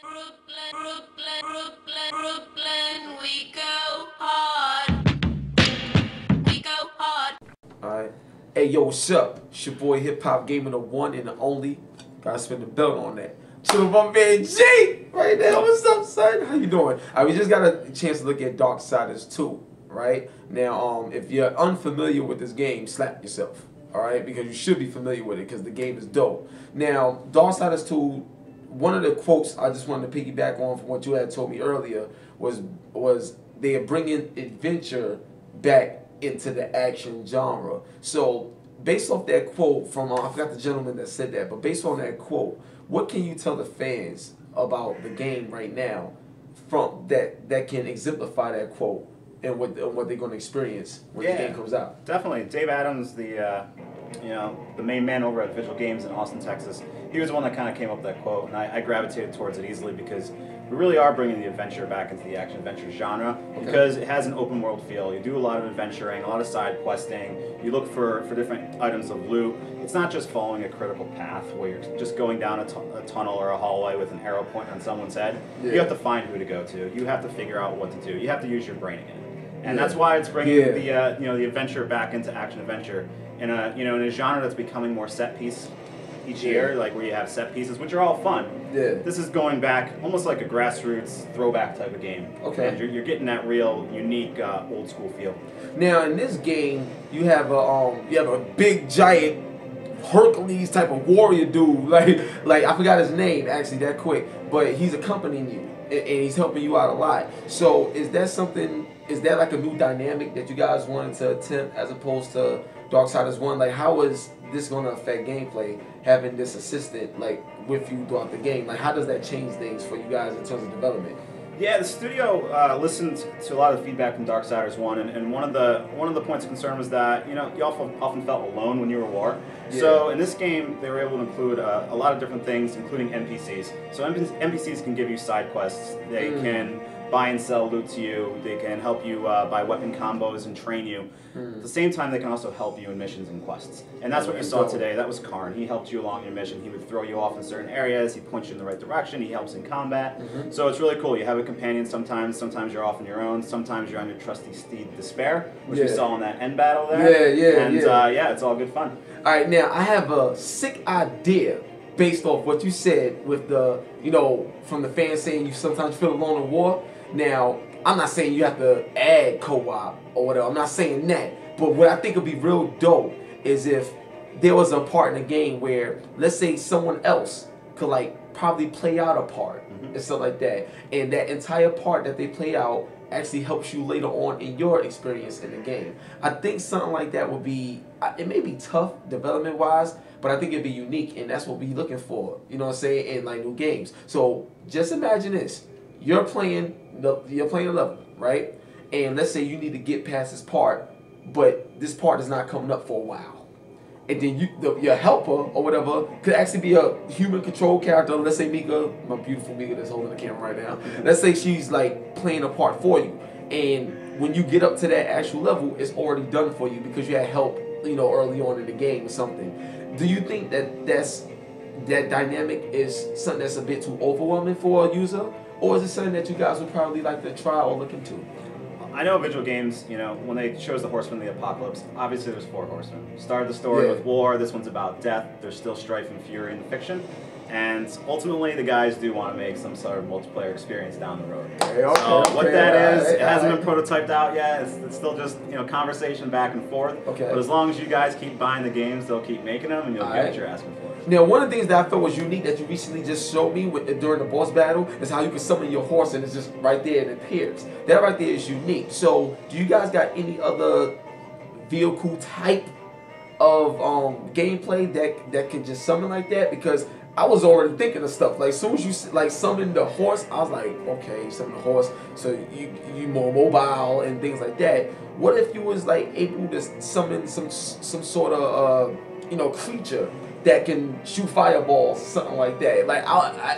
Brooklyn, we go hard. We go hard. Alright. Hey, yo, what's up? It's your boy Hip Hop Gamer, the one and the only. Gotta spin the belt on that. So my man G right now. What's up, son? How you doing? We just got a chance to look at Darksiders 2, right? Now, if you're unfamiliar with this game, slap yourself, alright? Because you should be familiar with it because the game is dope. Now, Darksiders 2, one of the quotes I just wanted to piggyback on from what you had told me earlier was they are bringing adventure back into the action genre. So based off that quote from, I forgot the gentleman that said that, but based on that quote, what can you tell the fans about the game right now from that can exemplify that quote and what they're going to experience when the game comes out? Definitely. Dave Adams, the main man over at Vigil Games in Austin, Texas, he was the one that kind of came up with that quote, and I gravitated towards it easily because we really are bringing the adventure back into the action-adventure genre because it has an open-world feel. You do a lot of adventuring, a lot of side questing. You look for different items of loot. It's not just following a critical path where you're just going down a tunnel or a hallway with an arrow pointing on someone's head. Yeah. You have to find who to go to. You have to figure out what to do. You have to use your brain again. And that's why it's bringing the adventure back into action-adventure in a genre that's becoming more set-piece each year, like where you have set pieces, which are all fun. Yeah. This is going back almost like a grassroots throwback type of game. Okay. And you're getting that real unique old school feel. Now in this game, you have a big giant Hercules type of warrior dude. Like I forgot his name actually that quick, but he's accompanying you and he's helping you out a lot. So is that like a new dynamic that you guys wanted to attempt as opposed to Darksiders 1? Like, how is this going to affect gameplay, having this assistant like with you throughout the game? Like, how does that change things for you guys in terms of development? Yeah, the studio listened to a lot of feedback from Darksiders 1, and one of the points of concern was that you often felt alone when you were at war. Yeah. So in this game, they were able to include a lot of different things, including NPCs. So NPCs can give you side quests. They can buy and sell loot to you. They can help you buy weapon combos and train you. At the same time, they can also help you in missions and quests. And that's what you saw today. That was Karn. He helped you along your mission. He would throw you off in certain areas. He points you in the right direction. He helps in combat. So it's really cool. You have a companion sometimes. Sometimes you're off on your own. Sometimes you're on your trusty steed Despair, which we saw in that end battle there. And it's all good fun. All right, now I have a sick idea based off what you said with the, from the fans saying you sometimes feel alone in war. Now, I'm not saying you have to add co-op or whatever. I'm not saying that. But what I think would be real dope is if there was a part in the game where, let's say, someone else could probably play out a part and stuff like that. And that entire part that they play out actually helps you later on in your experience in the game. I think something like that would be, it may be tough development-wise, but I think it'd be unique, and that's what we're looking for, you know what I'm saying, in new games. So just imagine this. You're playing a level, right? And let's say you need to get past this part, but this part is not coming up for a while. And then your helper or whatever could actually be a human control character. Let's say Mika, my beautiful Mika that's holding the camera right now. Let's say she's playing a part for you. And when you get up to that actual level, it's already done for you because you had help, early on in the game or something. Do you think that dynamic is something that's a bit too overwhelming for a user? Or is it something that you guys would probably like to try or look into? I know Vigil Games, when they chose the Horsemen of the Apocalypse, obviously there's 4 horsemen. Started the story with war, this one's about death, there's still strife and fury in the fiction. And ultimately the guys do want to make some sort of multiplayer experience down the road. What that is, it hasn't been prototyped out yet, it's still just duration back and forth. Okay. But as long as you guys keep buying the games, they'll keep making them and you'll get what you're asking for. Now, one of the things that I felt was unique that you recently just showed me during the boss battle is how you can summon your horse and it's just right there and it appears. That right there is unique. So, do you guys got any other vehicle type of gameplay that can just summon like that? Because I was already thinking of stuff. As soon as you summoned the horse, I was like, okay, you summon the horse, so you more mobile and things like that. What if you was able to summon some sort of creature that can shoot fireballs, something like that?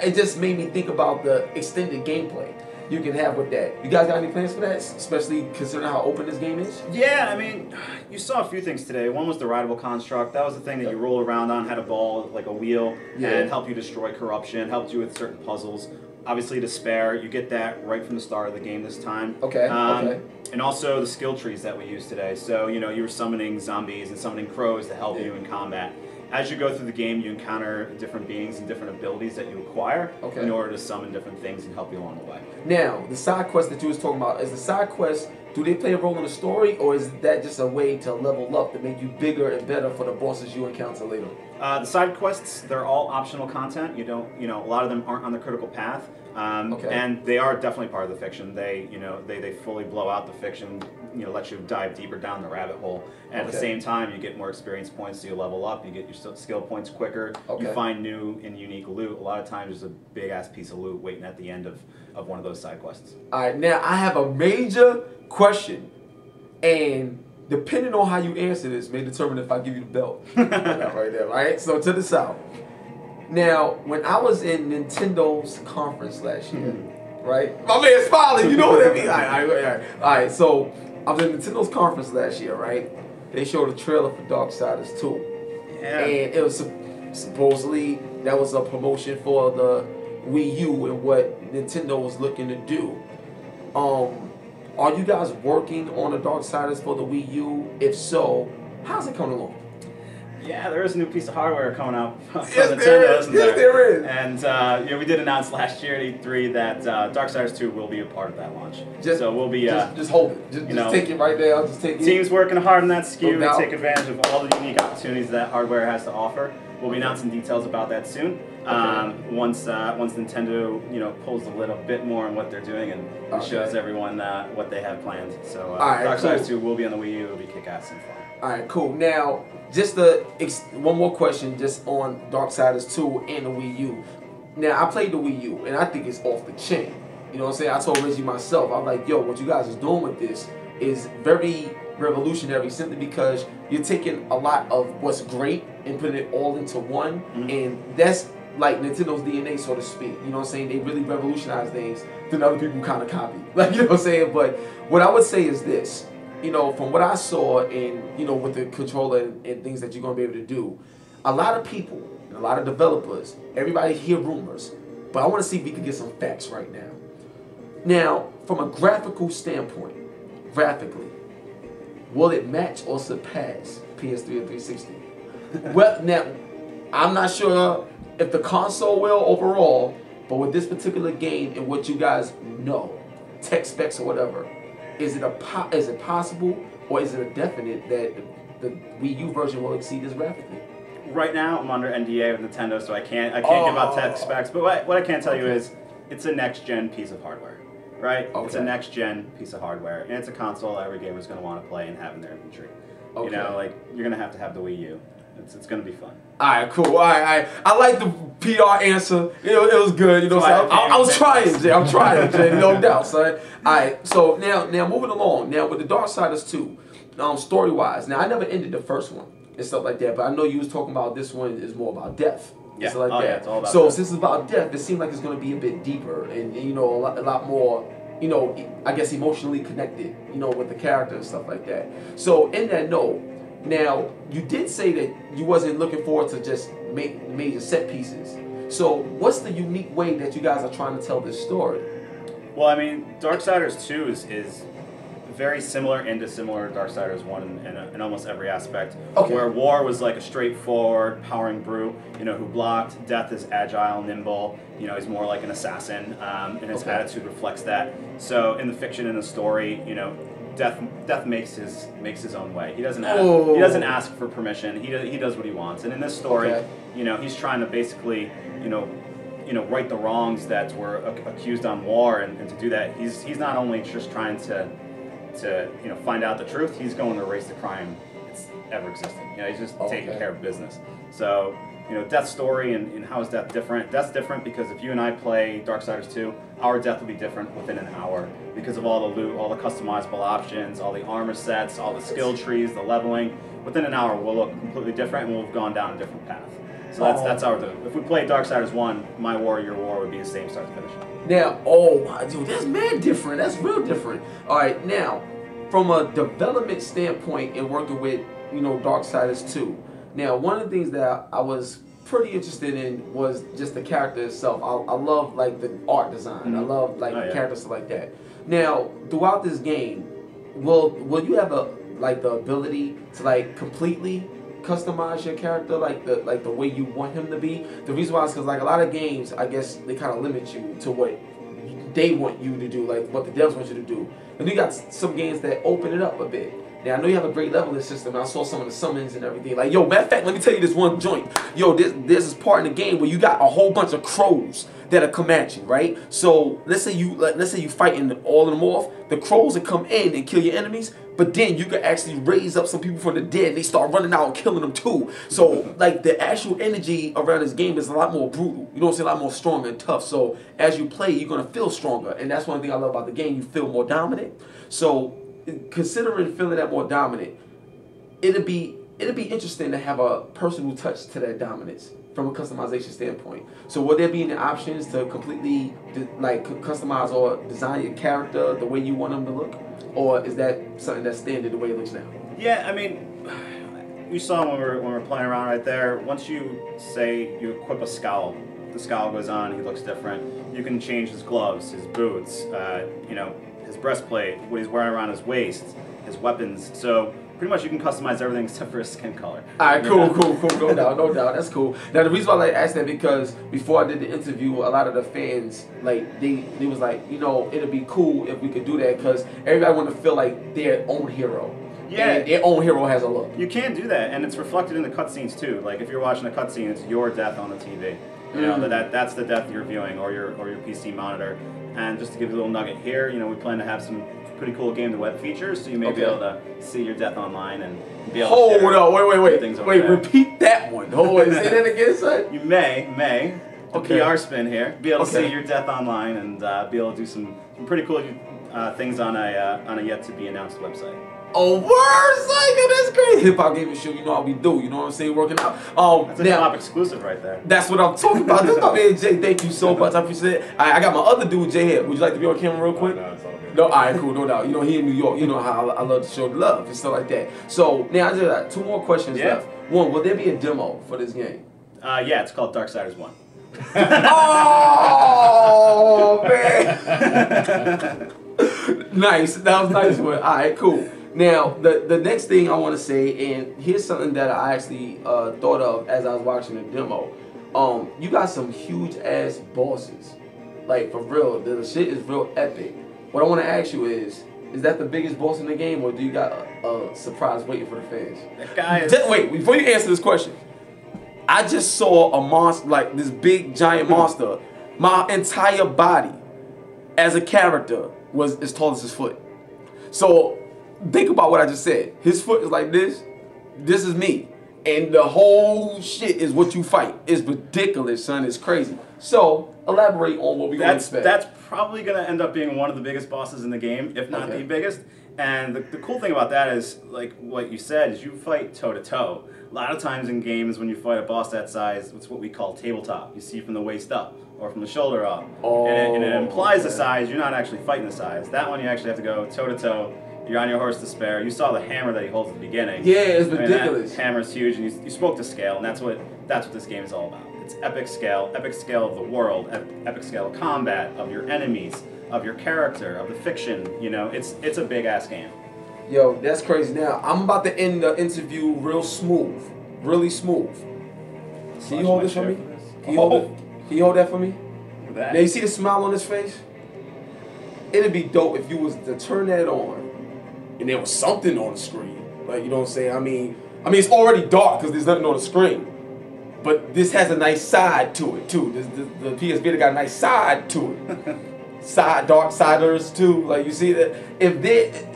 It just made me think about the extended gameplay you can have with that. You guys got any plans for that, especially considering how open this game is? Yeah, I mean, you saw a few things today. One was the rideable construct. That was the thing that you roll around on, had a ball, like a wheel, and helped you destroy corruption, helped you with certain puzzles. obviously despair. You get that right from the start of the game this time. Okay. Okay. And also the skill trees that we use today. So you know you were summoning zombies and summoning crows to help you in combat. As you go through the game, you encounter different beings and different abilities that you acquire in order to summon different things and help you along the way. Now, the side quest that you was talking about, is the side quest, do they play a role in the story, or is that just a way to level up, to make you bigger and better for the bosses you encounter later? The side quests, they're all optional content. You don't, you know, a lot of them aren't on the critical path. And they are definitely part of the fiction. They, you know, they fully blow out the fiction, you know, let you dive deeper down the rabbit hole. And at the same time, you get more experience points, so you level up, you get your skill points quicker, you find new and unique loot. A lot of times there's a big-ass piece of loot waiting at the end of one of those side quests. All right, now I have a major question, and depending on how you answer this may determine if I give you the belt. Right there, right? So to the south. Now, when I was in Nintendo's conference last year, right? My man's smiling, you know what I mean? All right, so I was in Nintendo's conference last year, right? They showed a trailer for Darksiders 2. Yeah. And it was supposedly, that was a promotion for the Wii U and what Nintendo was looking to do. Are you guys working on the Darksiders for the Wii U? If so, how's it coming along? Yeah, there is a new piece of hardware coming out from Yes, Nintendo, there is. isn't Yes, there is. And you know, we did announce last year at E3 that Darksiders 2 will be a part of that launch. So we'll be just hold it. Just know, take it right there. Just take it. Team's working hard on that SKU No doubt. to take advantage of all the unique opportunities that hardware has to offer. We'll be announcing details about that soon. Once Nintendo, you know, pulls the lid a bit more on what they're doing and shows everyone what they have planned. So Darksiders 2 will be on the Wii U. It'll be kick-ass and fun. All right, cool. Now, just one more question, just on Darksiders 2 and the Wii U. Now, I played the Wii U, and I think it's off the chain. You know what I'm saying? I told Reggie myself, I'm like, yo, what you guys is doing with this is very revolutionary, simply because you're taking a lot of what's great and putting it all into one, and that's like Nintendo's DNA, so to speak. You know what I'm saying? They really revolutionize things that other people kind of copy. Like, you know what I'm saying? But what I would say is this. You know, from what I saw in, you know, with the controller and things that you're going to be able to do, a lot of people, and a lot of developers, everybody hear rumors, but I want to see if we can get some facts right now. Now, from a graphical standpoint, graphically, will it match or surpass PS3 and 360? Well, now, I'm not sure if the console will overall, but with this particular game and what you guys know, tech specs or whatever, is it possible, or is it a definite that the Wii U version will exceed this graphically? Right now, I'm under NDA with Nintendo, so I can't give out tech specs. But what I can tell you is, it's a next-gen piece of hardware, right? It's a next-gen piece of hardware, and it's a console every gamer's going to want to play and have in their inventory. You know, like, you're going to have the Wii U. It's going to be fun. All right, cool. All right. I like the PR answer. It was good. You know, so I was trying, Jay. I'm trying, Jay. No doubt, son. All right. So now moving along. Now with the Darksiders 2, story-wise. Now I never ended the first one and stuff like that, but I know you was talking about this one is more about death. Yeah. Stuff like that. Yeah, it's all about so death. since it's about death, it seems like it's going to be a bit deeper and you know a lot more. You know, I guess emotionally connected. You know, with the character and stuff like that. So in that note. Now, you did say that you wasn't looking forward to just make major set pieces. So, what's the unique way that you guys are trying to tell this story? Well, I mean, Darksiders 2 is very similar and dissimilar to Darksiders 1 in almost every aspect. Where War was like a straightforward, powering brute, you know, who blocked. Death is agile, nimble. You know, he's more like an assassin, and his attitude reflects that. So, in the fiction and the story, you know, Death makes his own way. He doesn't ask for permission. He does what he wants. And in this story, you know, he's trying to basically, you know, right the wrongs that were accused on War, and to do that, he's not only just trying to you know find out the truth. He's going to erase the crime that's ever existed. You know, he's just taking care of business. So. You know, Death's story and how is Death different? That's different because if you and I play Darksiders 2, our death will be different within an hour because of all the loot, all the customizable options, all the armor sets, all the skill trees, the leveling. Within an hour, we'll look completely different and we'll have gone down a different path. So that's our deal. If we played Darksiders 1, my war, your war would be the same start to finish. Now, dude, that's mad different. That's real different. All right, now, from a development standpoint and working with, you know, Darksiders 2, now, one of the things that I was pretty interested in was just the character itself. I love like the art design. I love like the characters stuff like that. Now, throughout this game, will you have the ability to like completely customize your character like the way you want him to be? The reason why is because like a lot of games, I guess they kind of limit you to what they want you to do, like what the devs want you to do. And you got some games that open it up a bit. Now I know you have a great leveling system. I saw some of the summons and everything. Like, yo, matter of fact, let me tell you this one joint. Yo, there's this part in the game where you got a whole bunch of crows that'll come at you, right? So let's say you fighting all of them off. The crows will come in and kill your enemies, but then you can actually raise up some people from the dead and they start running out and killing them too. So like the actual energy around this game is a lot more brutal. You know what I'm saying? A lot more strong and tough. So as you play, you're gonna feel stronger. And that's one thing I love about the game. You feel more dominant. So considering feeling that more dominant, it'd be interesting to have a personal touch to that dominance from a customization standpoint. So will there be any options to completely like customize or design your character the way you want them to look? Or is that something that's standard the way it looks now? Yeah, I mean, you saw when we were playing around right there. Once you say you equip a scowl, the scowl goes on. He looks different. You can change his gloves, his boots, you know, his breastplate, what he's wearing around his waist, his weapons. So pretty much you can customize everything except for his skin color. All right, cool. No doubt. That's cool. Now the reason why I like asked that because before I did the interview, a lot of the fans like they was like, you know, it'd be cool if we could do that because everybody want to feel like their own hero. Yeah, and their own hero has a look. You can do that, and it's reflected in the cutscenes too. Like if you're watching a cutscene, it's your death on the TV. You know that's the death you're viewing, or your PC monitor. And just to give you a little nugget here, you know, we plan to have some pretty cool game to web features, so you may be able to see your death online and be able to share wait, repeat that one. Say that again, son. You may PR spin here, be able to see your death online and be able to do some pretty cool things on a yet to be announced website. Oh, word, son, that's crazy. Hip Hop Gaming Show, you know how we do. You know what I'm saying? Working out. That's a hip hop exclusive right there. That's what I'm talking about. This is my man Jay. Thank you so much. I appreciate it. I got my other dude Jay here. Would you like to be on camera real quick? No, it's all good. No, all right, cool, no doubt. You know, he in New York. You know how I love to show the love and stuff like that. So now I just got 2 more questions left. One, will there be a demo for this game? Yeah, it's called Darksiders 1. Oh man! Nice. That was nice one. All right, cool. Now, the next thing I want to say, and here's something that I actually thought of as I was watching the demo. You got some huge ass bosses, like for real. The shit is real epic. What I want to ask you is that the biggest boss in the game, or do you got a surprise waiting for the fans? That guy is... Wait, before you answer this question, I just saw a monster, like this big giant monster. My entire body, as a character, was as tall as his foot. So think about what I just said. His foot is like this. This is me. And the whole shit is what you fight. It's ridiculous, son. It's crazy. So elaborate on what we can expect. That's probably going to end up being one of the biggest bosses in the game, if not the biggest. And the cool thing about that is, like what you said, is you fight toe-to-toe. A lot of times in games when you fight a boss that size, it's what we call tabletop. You see from the waist up or from the shoulder up. Oh, and it implies the size. You're not actually fighting the size. That one you actually have to go toe-to-toe. You're on your horse to spare. You saw the hammer that he holds at the beginning. Yeah, it's ridiculous. That hammer's huge, and you spoke to scale, and that's what this game is all about. It's epic scale of the world, epic scale of combat, of your enemies, of your character, of the fiction. You know, it's a big ass game. Yo, that's crazy. Now I'm about to end the interview real smooth, really smooth. Can you hold this for me? Can you hold it? Can you hold that for me? Now you see the smile on his face? It'd be dope if you was to turn that on and there was something on the screen. Like, you know what I'm saying? I mean it's already dark because there's nothing on the screen. But this has a nice side to it too. The PS Vita got a nice side to it. Darksiders too. Like, you see that?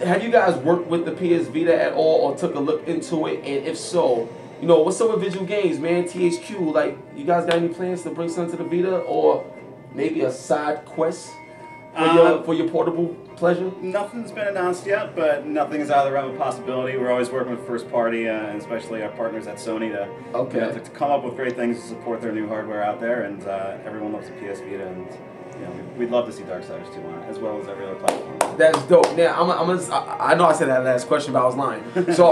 Have you guys worked with the PS Vita at all or took a look into it? And if so, you know, what's up with Vigil Games, man? THQ, like, you guys got any plans to bring something to the Vita or maybe a side quest for your portable pleasure? Nothing's been announced yet, but nothing is out of the realm of possibility. We're always working with first party, and especially our partners at Sony to come up with great things to support their new hardware out there. And everyone loves the PS Vita, and you know, we'd love to see Darksiders 2 on it, as well as every other platform. That's dope. Now I know I said that last question, but I was lying. So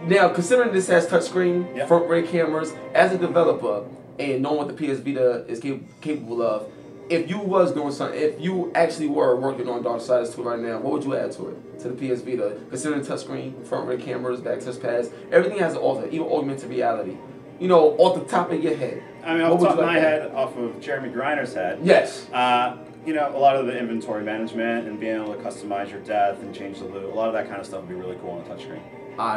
Now, considering this has touchscreen, Yep. front rear cameras, as a developer, and knowing what the PS Vita is capable of, if you was doing something, if you actually were working on Darksiders 2 right now, what would you add to it, to the PS Vita? Considering touchscreen, front rear cameras, back touch pads, everything has an alter, even augmented reality. You know, off the top of your head. I mean, off the top of my head, off of Jeremy Griner's head. Yes. You know, a lot of the inventory management and being able to customize your death and change the loot, a lot of that kind of stuff would be really cool on a touchscreen.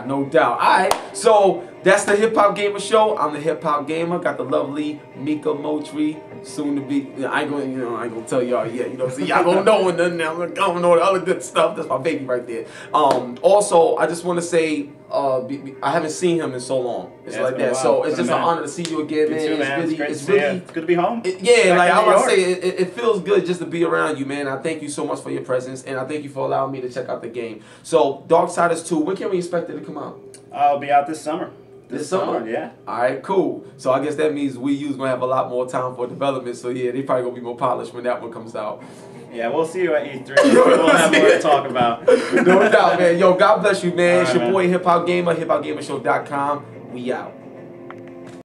No doubt. Alright, so that's the Hip Hop Gamer Show. I'm the Hip Hop Gamer. Got the lovely Mika Motri, soon to be. I ain't gonna tell y'all yet. You know what I'm saying? Y'all gonna know and then I'm gonna know the other good stuff. That's my baby right there. Also, I just want to say, I haven't seen him in so long. It's like that. So it's just an honor to see you again, man. Too, man. It's really it's good to be home. Yeah, like I was about to say, it feels good just to be around you, man. I thank you so much for your presence, and I thank you for allowing me to check out the game. So, Darksiders 2, when can we expect it to come out? I'll be out this summer. This summer? Yeah. Alright, cool. So I guess that means Wii U's gonna have a lot more time for development. So yeah, they probably gonna be more polished when that one comes out. Yeah, we'll see you at E3. We'll have more to talk about. No doubt, man. Yo, God bless you, man. All It's right, your man. boy Hip Hop Gamer, hiphopgamershow.com. We out.